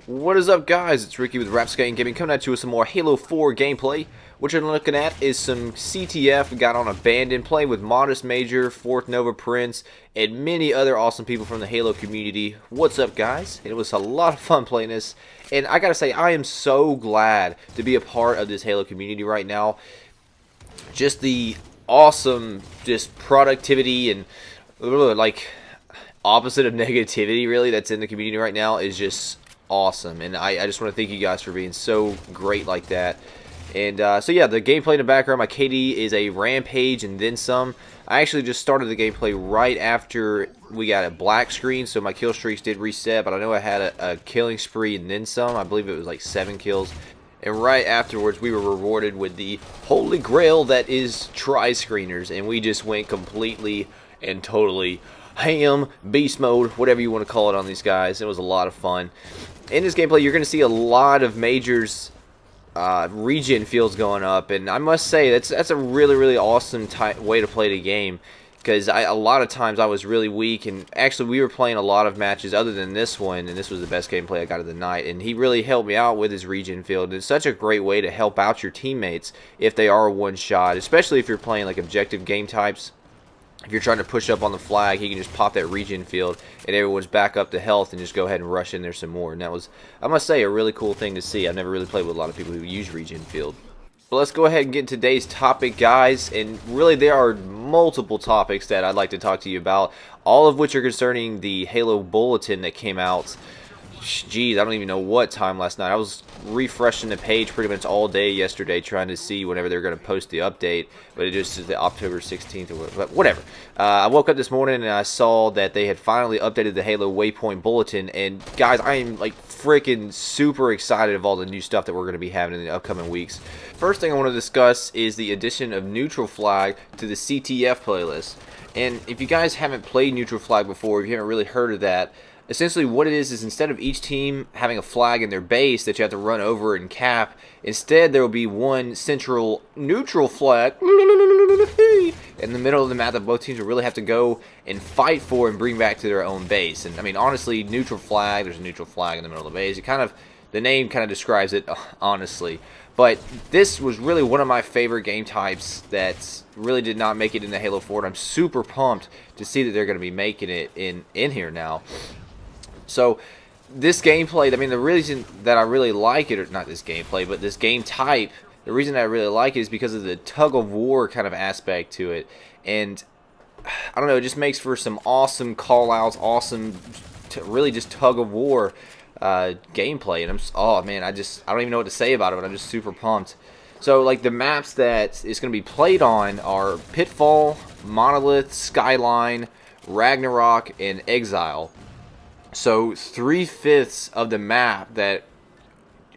What is up, guys? It's Ricky with Rapscallion Gaming coming at you with some more Halo 4 gameplay. What you're looking at is some CTF. We got on Abandoned, playing with Modest Major, Fourth Nova Prince, and many other awesome people from the Halo community. What's up, guys? It was a lot of fun playing this, and I gotta say, I am so glad to be a part of this Halo community right now. Just the awesome, just productivity and like opposite of negativity, really, that's in the community right now is just awesome, and I just want to thank you guys for being so great like that. And so yeah, the gameplay in the background, my KD is a rampage and then some. I actually just started the gameplay right after we got a black screen, so my kill streaks did reset, but I know I had a killing spree and then some. I believe it was like 7 kills. And right afterwards, we were rewarded with the holy grail that is tri-screeners, and we just went completely and totally ham, beast mode, whatever you want to call it on these guys. It was a lot of fun. In this gameplay, you're going to see a lot of majors regen fields going up, and I must say that's a really awesome way to play the game, because a lot of times I was really weak, and actually we were playing a lot of matches other than this one, and this was the best gameplay I got of the night, and he really helped me out with his regen field. It's such a great way to help out your teammates if they are one shot, especially if you're playing like objective game types. If you're trying to push up on the flag, he can just pop that regen field and everyone's back up to health and just go ahead and rush in there some more. And that was, I must say, a really cool thing to see. I've never really played with a lot of people who use regen field. But let's go ahead and get into today's topic, guys. And really, there are multiple topics that I'd like to talk to you about, all of which are concerning the Halo Bulletin that came out. Jeez, I don't even know what time last night. I was refreshing the page pretty much all day yesterday trying to see whenever they're going to post the update, but it just is the October 16th or whatever. I woke up this morning and I saw that they had finally updated the Halo Waypoint Bulletin, and guys, I am like freaking super excited of all the new stuff that we're going to be having in the upcoming weeks. First thing I want to discuss is the addition of Neutral Flag to the CTF playlist. And if you guys haven't played Neutral Flag before, if you haven't really heard of that, essentially what it is instead of each team having a flag in their base that you have to run over and cap, instead there will be one central neutral flag in the middle of the map that both teams will really have to go and fight for and bring back to their own base. And I mean, honestly, neutral flag, there's a neutral flag in the middle of the base. The name kind of describes it, honestly. But this was really one of my favorite game types that really did not make it into Halo 4. And I'm super pumped to see that they're going to be making it in here now. So this gameplay, I mean, the reason that I really like it, or not this gameplay, but this game type, the reason I really like it is because of the tug of war kind of aspect to it. And I don't know, it just makes for some awesome call outs, awesome, really just tug of war gameplay. And oh man, I don't even know what to say about it, but I'm just super pumped. So like the maps that it's going to be played on are Pitfall, Monolith, Skyline, Ragnarok, and Exile. So 3/5 of the map that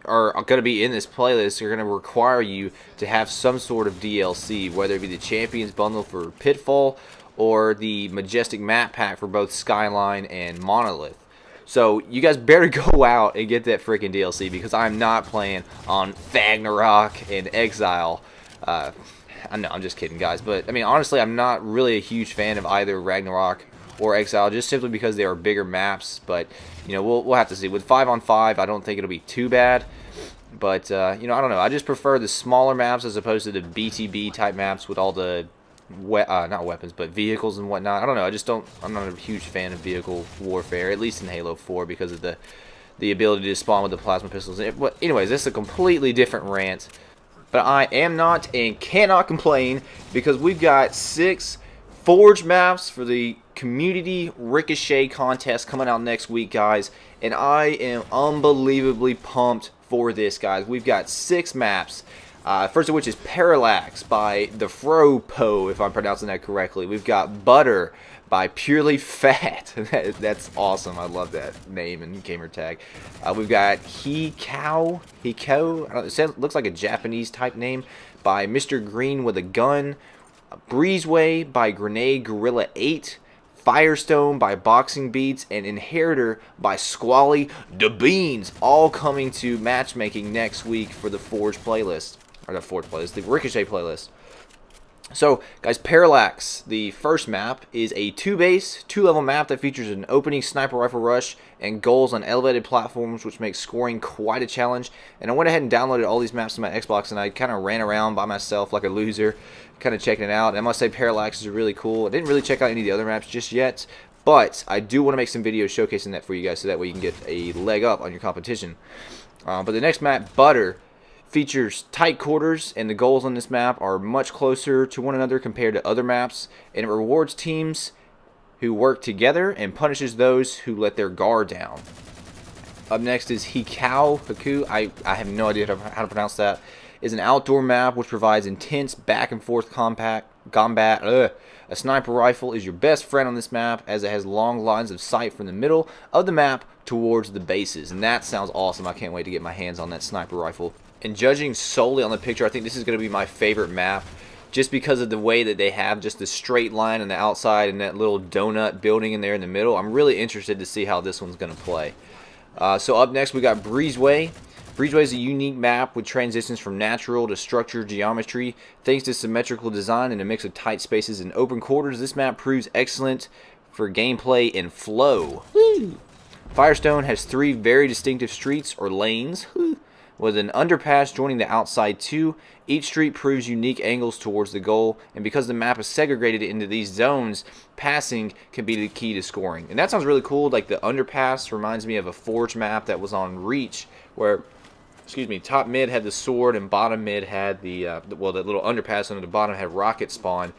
are going to be in this playlist are going to require you to have some sort of DLC, whether it be the Champions Bundle for Pitfall or the Majestic Map Pack for both Skyline and Monolith. So you guys better go out and get that freaking DLC, because I'm not playing on Ragnarok and Exile. I know, I'm just kidding, guys. But I mean, honestly, I'm not really a huge fan of either Ragnarok or Exile, just simply because they are bigger maps. But you know, we'll have to see. With 5-on-5, I don't think it'll be too bad. But you know, I don't know. I just prefer the smaller maps as opposed to the BTB type maps with all the not weapons, but vehicles and whatnot. I don't know. I'm not a huge fan of vehicle warfare, at least in Halo 4, because of the ability to spawn with the plasma pistols. But anyways, this is a completely different rant. But I am not and cannot complain, because we've got 6 Forge maps for the Community Ricochet contest coming out next week, guys, and I am unbelievably pumped for this, guys. We've got 6 maps, first of which is Parallax by the Fropo, if I'm pronouncing that correctly. We've got Butter by Purely Fat. That's awesome. I love that name and gamer tag. We've got Hiko, I don't know, it looks like a Japanese type name, by Mr. Green with a Gun. Breezeways by Grenade Gorilla 8, Firestone by Boxing Beats, and Inheritor by Squally the Beans, all coming to matchmaking next week for the Forge playlist, or the Forge playlist, the Ricochet playlist. So, guys, Parallax, the first map, is a 2-base, 2-level map that features an opening sniper rifle rush and goals on elevated platforms, which makes scoring quite a challenge. And I went ahead and downloaded all these maps to my Xbox, and I kind of ran around by myself like a loser, kind of checking it out. And I must say, Parallax is really cool. I didn't really check out any of the other maps just yet, but I do want to make some videos showcasing that for you guys, so that way you can get a leg up on your competition. But the next map, Butter, features tight quarters, and the goals on this map are much closer to one another compared to other maps, and it rewards teams who work together and punishes those who let their guard down. Up next is Coup. I have no idea how to pronounce that. Is an outdoor map which provides intense back and forth combat. A sniper rifle is your best friend on this map, as it has long lines of sight from the middle of the map towards the bases, and that sounds awesome. I can't wait to get my hands on that sniper rifle. And judging solely on the picture, I think this is going to be my favorite map, just because of the way that they have just the straight line on the outside and that little donut building in there in the middle. I'm really interested to see how this one's going to play. So up next we got Breezeway. Breezeway is a unique map with transitions from natural to structured geometry. Thanks to symmetrical design and a mix of tight spaces and open quarters, this map proves excellent for gameplay and flow. Firestone has 3 very distinctive streets, or lanes, with an underpass joining the outside 2. Each street proves unique angles towards the goal, and because the map is segregated into these zones, passing can be the key to scoring. And that sounds really cool. Like, the underpass reminds me of a Forge map that was on Reach, where, top mid had the sword and bottom mid had the little underpass under the bottom had rocket spawn.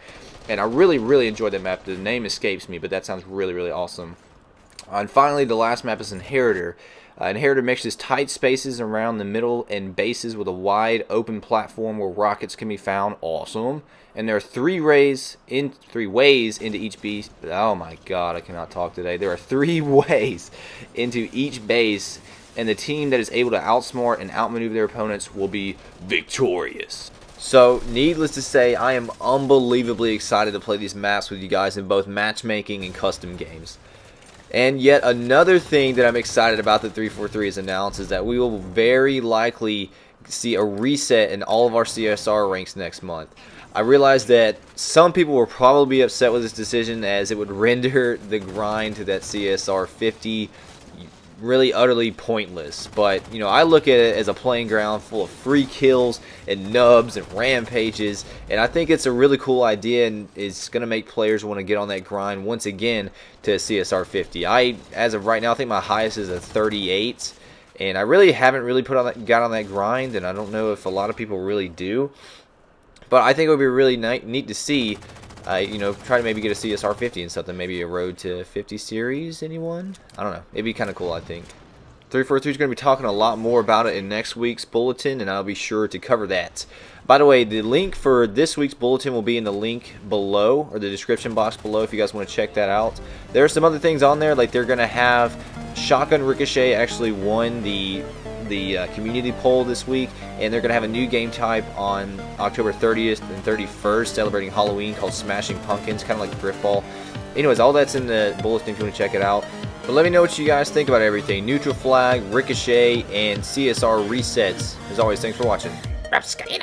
And I really enjoyed that map. The name escapes me, but that sounds really awesome. And finally, the last map is Inheritor. Inheritor mixes tight spaces around the middle and bases with a wide open platform where rockets can be found. Awesome. And there are 3 ways into each base. Oh my god, I cannot talk today. There are 3 ways into each base, and the team that is able to outsmart and outmaneuver their opponents will be victorious. So, needless to say, I am unbelievably excited to play these maps with you guys in both matchmaking and custom games. And yet another thing that I'm excited about that 343 has announced is that we will very likely see a reset in all of our CSR ranks next month. I realize that some people will probably be upset with this decision, as it would render the grind to that CSR 50 really utterly pointless. But, you know, I look at it as a playing ground full of free kills and nubs and rampages, and I think it's a really cool idea, and it's going to make players want to get on that grind once again to CSR 50. As of right now, I think my highest is a 38, and I really haven't got on that grind, and I don't know if a lot of people really do. But I think it would be really neat to see, you know, try to maybe get a CSR 50 and something, maybe a Road to 50 series, anyone? I don't know. It'd be kind of cool, I think. 343 is going to be talking a lot more about it in next week's bulletin, and I'll be sure to cover that. By the way, the link for this week's bulletin will be in the link below, or the description box below, if you guys want to check that out. There are some other things on there, like they're going to have Shotgun Ricochet actually won the community poll this week, and they're going to have a new game type on October 30th and 31st celebrating Halloween called Smashing Pumpkins, kind of like Driftball. Anyways, all that's in the bulletin if you want to check it out. But let me know what you guys think about everything. Neutral Flag, Ricochet, and CSR Resets. As always, thanks for watching. Rapscallion.